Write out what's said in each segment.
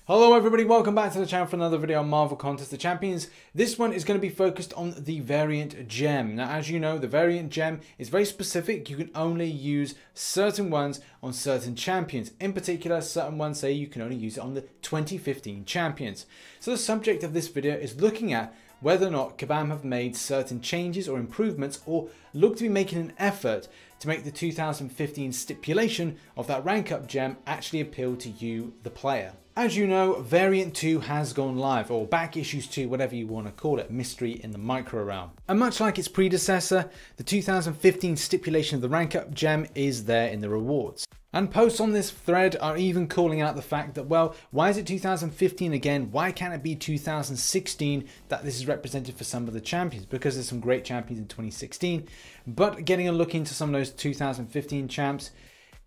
Hello everybody, welcome back to the channel for another video on Marvel Contest of Champions. This one is going to be focused on the variant gem. Now as you know, the variant gem is very specific. You can only use certain ones on certain champions. In particular, certain ones say you can only use it on the 2015 champions. So the subject of this video is looking at whether or not Kabam have made certain changes or improvements or look to be making an effort to make the 2015 stipulation of that rank up gem actually appeal to you, the player. As you know, Variant 2 has gone live, or Back Issues 2, whatever you want to call it, mystery in the micro realm. And much like its predecessor, the 2015 stipulation of the rank up gem is there in the rewards. And posts on this thread are even calling out the fact that, well, why is it 2015 again? Why can't it be 2016 that this is represented for some of the champions? Because there's some great champions in 2016, but getting a look into some of those 2015 champs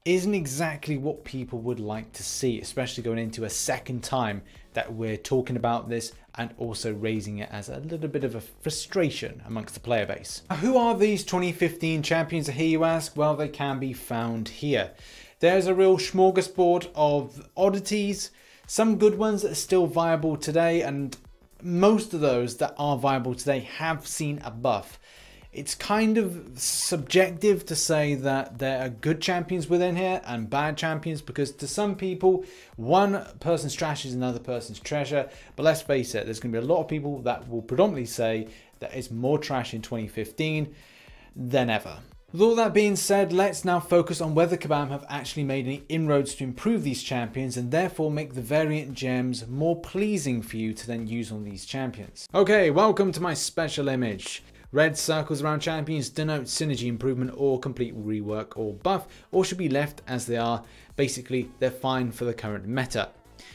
isn't exactly what people would like to see, especially going into a second time that we're talking about this and also raising it as a little bit of a frustration amongst the player base. Who are these 2015 champions, I hear you ask? Well, they can be found here. There's a real smorgasbord of oddities, some good ones that are still viable today, and most of those that are viable today have seen a buff. It's kind of subjective to say that there are good champions within here and bad champions, because to some people, one person's trash is another person's treasure. But let's face it, there's going to be a lot of people that will predominantly say that it's more trash in 2015 than ever. With all that being said, let's now focus on whether Kabam have actually made any inroads to improve these champions and therefore make the variant gems more pleasing for you to then use on these champions. Okay, welcome to my special image. Red circles around champions denote synergy improvement or complete rework or buff, or should be left as they are. Basically, they're fine for the current meta.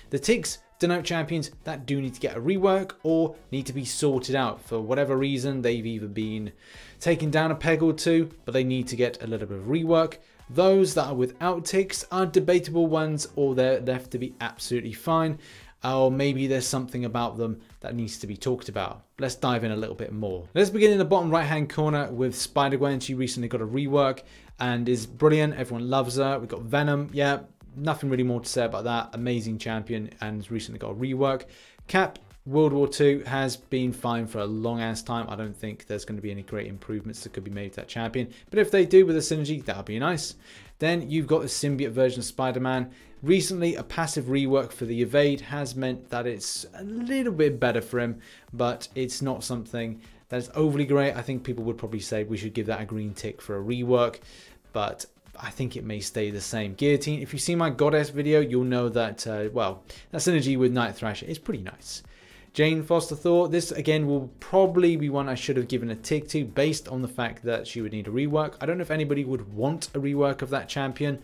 The ticks denote champions that do need to get a rework or need to be sorted out for whatever reason. They've either been taken down a peg or two, but they need to get a little bit of rework. Those that are without ticks are debatable ones, or they're left to be absolutely fine. Or maybe there's something about them that needs to be talked about. Let's dive in a little bit more. Let's begin in the bottom right hand corner with Spider-Gwen. She recently got a rework and is brilliant. Everyone loves her. We've got Venom. Yeah, nothing really more to say about that. Amazing champion and has recently got a rework. Cap, World War II, has been fine for a long ass time. I don't think there's going to be any great improvements that could be made to that champion. But if they do with a synergy, that would be nice. Then you've got the symbiote version of Spider-Man. Recently, a passive rework for the evade has meant that it's a little bit better for him, but it's not something that's overly great. I think people would probably say we should give that a green tick for a rework, but I think it may stay the same. Guillotine, if you see my Goddess video, you'll know that, well, that synergy with Night Thrasher is pretty nice. Jane Foster Thor, this again will probably be one I should have given a tick to based on the fact that she would need a rework. I don't know if anybody would want a rework of that champion,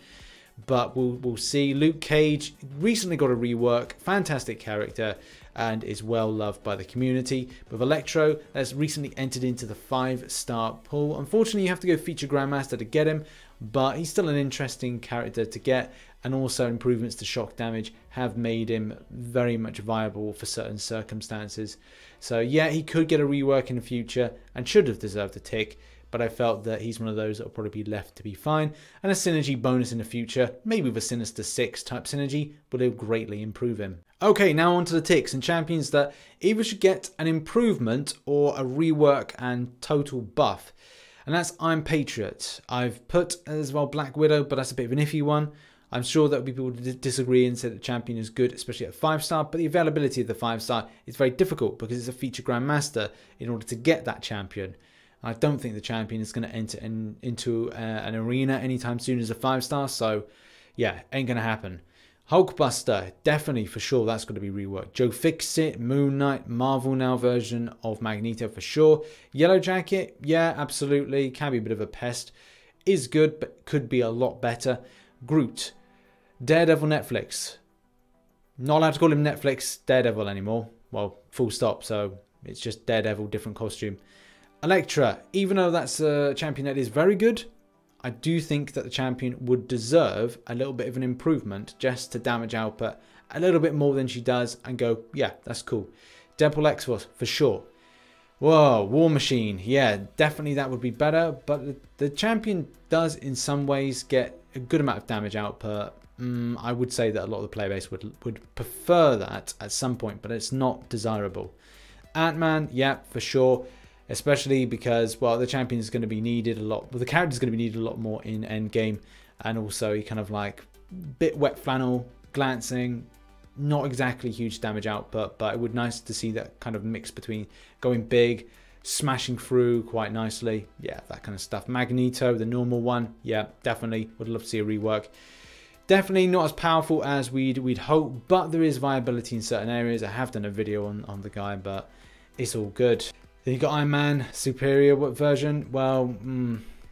but we'll see. Luke Cage recently got a rework, fantastic character, and is well loved by the community. With Electro, that's recently entered into the 5-star pool. Unfortunately, you have to go feature Grandmaster to get him, but he's still an interesting character to get, and also improvements to shock damage have made him very much viable for certain circumstances. So yeah, he could get a rework in the future and should have deserved a tick, but I felt that he's one of those that will probably be left to be fine. And a synergy bonus in the future, maybe with a Sinister 6 type synergy, but it'll greatly improve him. Okay, now on to the ticks and champions that either should get an improvement or a rework and total buff. And that's I'm Patriot. I've put as well Black Widow, but that's a bit of an iffy one. I'm sure that people would disagree and say that champion is good, especially at 5-star, but the availability of the 5-star is very difficult because it's a feature Grandmaster in order to get that champion. I don't think the champion is going to enter into an arena anytime soon as a 5-star, so yeah, ain't going to happen. Hulkbuster, definitely for sure that's going to be reworked. Joe Fixit, Moon Knight, Marvel Now version of Magneto for sure. Yellow Jacket, yeah, absolutely, can be a bit of a pest. Is good, but could be a lot better. Groot, Daredevil Netflix. Not allowed to call him Netflix Daredevil anymore. Well, full stop, so it's just Daredevil, different costume. Elektra, even though that's a champion that is very good, I do think that the champion would deserve a little bit of an improvement just to damage output a little bit more than she does and go, yeah, that's cool. Deadpool X-Force, for sure. Whoa, War Machine, yeah, definitely that would be better, but the champion does in some ways get a good amount of damage output I would say that a lot of the player base would prefer that at some point, but it's not desirable. Ant-Man, yeah, for sure. Especially because, well, the champion is going to be needed a lot. Well, the character is going to be needed a lot more in endgame. And also, he kind of like bit wet flannel, glancing, not exactly huge damage output, but it would be nice to see that kind of mix between going big, smashing through quite nicely. Yeah, that kind of stuff. Magneto, the normal one, yeah, definitely would love to see a rework. Definitely not as powerful as we'd hope, but there is viability in certain areas. I have done a video on the guy, but it's all good. Then you got Iron Man superior version. Well,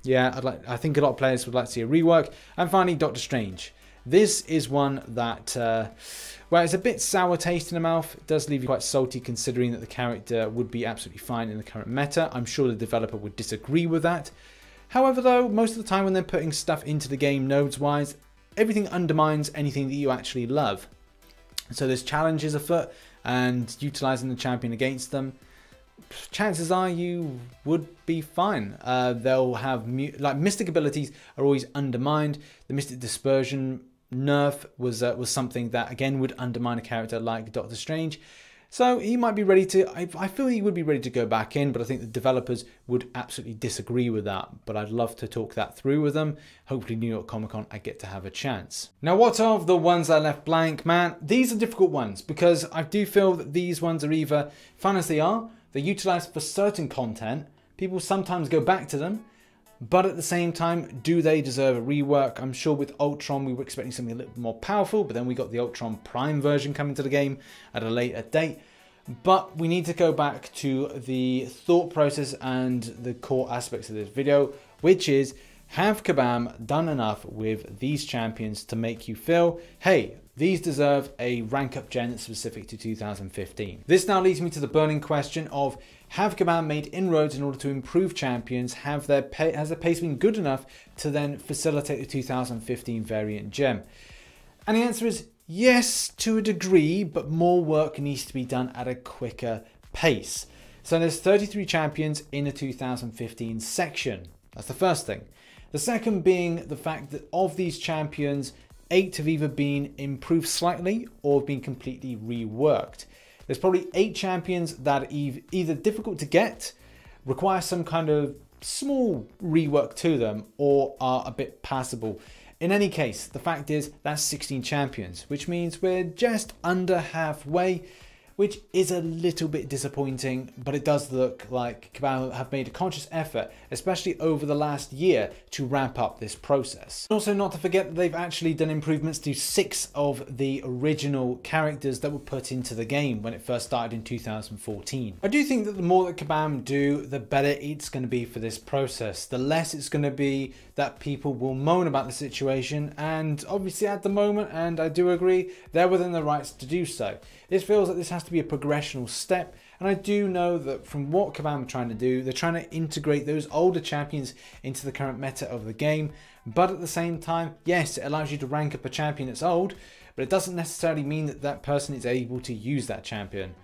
yeah, I think a lot of players would like to see a rework. And finally, Doctor Strange. This is one that, well, it's a bit sour taste in the mouth. It does leave you quite salty considering that the character would be absolutely fine in the current meta. I'm sure the developer would disagree with that. However, though, most of the time when they're putting stuff into the game nodes-wise, everything undermines anything that you actually love. So there's challenges afoot, and utilizing the champion against them, chances are you would be fine. They'll have like mystic abilities are always undermined. The mystic dispersion nerf was something that again would undermine a character like Doctor Strange. So he might be ready to, I feel he would be ready to go back in, but I think the developers would absolutely disagree with that. But I'd love to talk that through with them. Hopefully New York Comic Con I get to have a chance. Now what of the ones that I left blank? Man, these are difficult ones because I do feel that these ones are either fun as they are, they're utilized for certain content, people sometimes go back to them, but at the same time, do they deserve a rework? I'm sure with Ultron, we were expecting something a little bit more powerful, but then we got the Ultron Prime version coming to the game at a later date. But we need to go back to the thought process and the core aspects of this video, which is, have Kabam done enough with these champions to make you feel, hey, these deserve a rank up gen specific to 2015. This now leads me to the burning question of, have Kabam made inroads in order to improve champions? Has their pace been good enough to then facilitate the 2015 variant gem? And the answer is yes, to a degree, but more work needs to be done at a quicker pace. So there's 33 champions in the 2015 section. That's the first thing. The second being the fact that of these champions, 8 have either been improved slightly or have been completely reworked. There's probably 8 champions that are either difficult to get, require some kind of small rework to them, or are a bit passable. In any case, the fact is that's 16 champions, which means we're just under halfway, which is a little bit disappointing, but it does look like Kabam have made a conscious effort, especially over the last year, to ramp up this process. Also, not to forget that they've actually done improvements to 6 of the original characters that were put into the game when it first started in 2014. I do think that the more that Kabam do, the better it's going to be for this process. The less it's going to be that people will moan about the situation, and obviously at the moment, and I do agree, they're within their rights to do so. It feels like this has to be a progressional step, and I do know that from what Kabam are trying to do, they're trying to integrate those older champions into the current meta of the game, but at the same time, yes, it allows you to rank up a champion that's old, but it doesn't necessarily mean that that person is able to use that champion.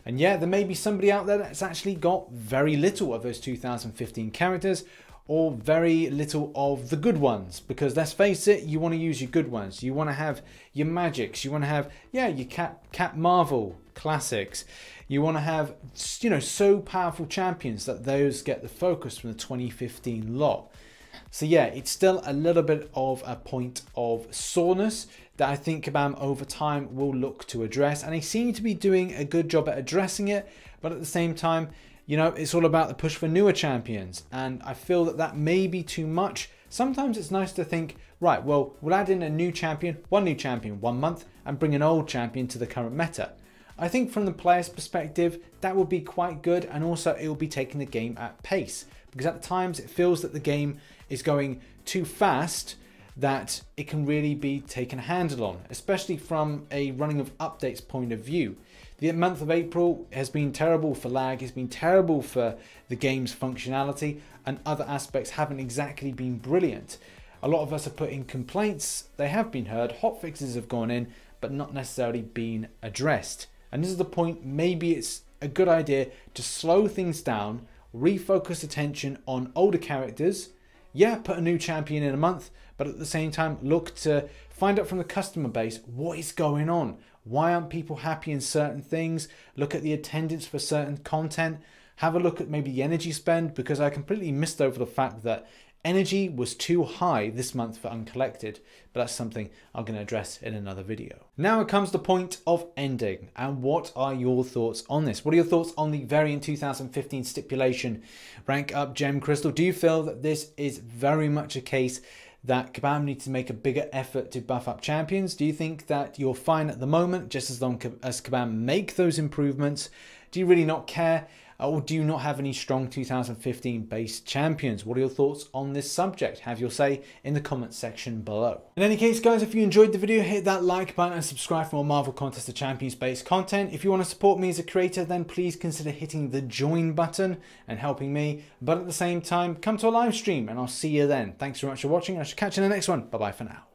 And yeah, there may be somebody out there that's actually got very little of those 2015 characters, or very little of the good ones, because let's face it, you want to use your good ones. You want to have your Magics, you want to have, yeah, your Cap Marvel classics. You want to have, you know, so powerful champions that those get the focus from the 2015 lot. So yeah, it's still a little bit of a point of soreness that I think Kabam over time will look to address, and they seem to be doing a good job at addressing it, but at the same time, you know, it's all about the push for newer champions, and I feel that that may be too much. Sometimes it's nice to think, right, well, we'll add in a new champion 1 month, and bring an old champion to the current meta. I think from the player's perspective, that would be quite good, and also it will be taking the game at pace, because at times it feels that the game is going too fast that it can really be taken a handle on, especially from a running of updates point of view. The month of April has been terrible for lag, it's been terrible for the game's functionality, and other aspects haven't exactly been brilliant. A lot of us have put in complaints, they have been heard, hotfixes have gone in, but not necessarily been addressed. And this is the point, maybe it's a good idea to slow things down, refocus attention on older characters. Yeah, put a new champion in a month, but at the same time look to find out from the customer base what is going on. Why aren't people happy in certain things? Look at the attendance for certain content. Have a look at maybe the energy spend, because I completely missed over the fact that energy was too high this month for uncollected, but that's something I'm going to address in another video. Now it comes the point of ending, and what are your thoughts on this? What are your thoughts on the Variant 2015 stipulation rank up gem crystal? Do you feel that this is very much a case that Kabam needs to make a bigger effort to buff up champions? Do you think that you're fine at the moment, just as long as Kabam make those improvements? Do you really not care? Or do you not have any strong 2015 base champions? What are your thoughts on this subject? Have your say in the comments section below. In any case, guys, if you enjoyed the video, hit that like button and subscribe for more Marvel Contest of Champions based content. If you want to support me as a creator, then please consider hitting the join button and helping me. But at the same time, come to a live stream and I'll see you then. Thanks very much for watching. I shall catch you in the next one. Bye bye for now.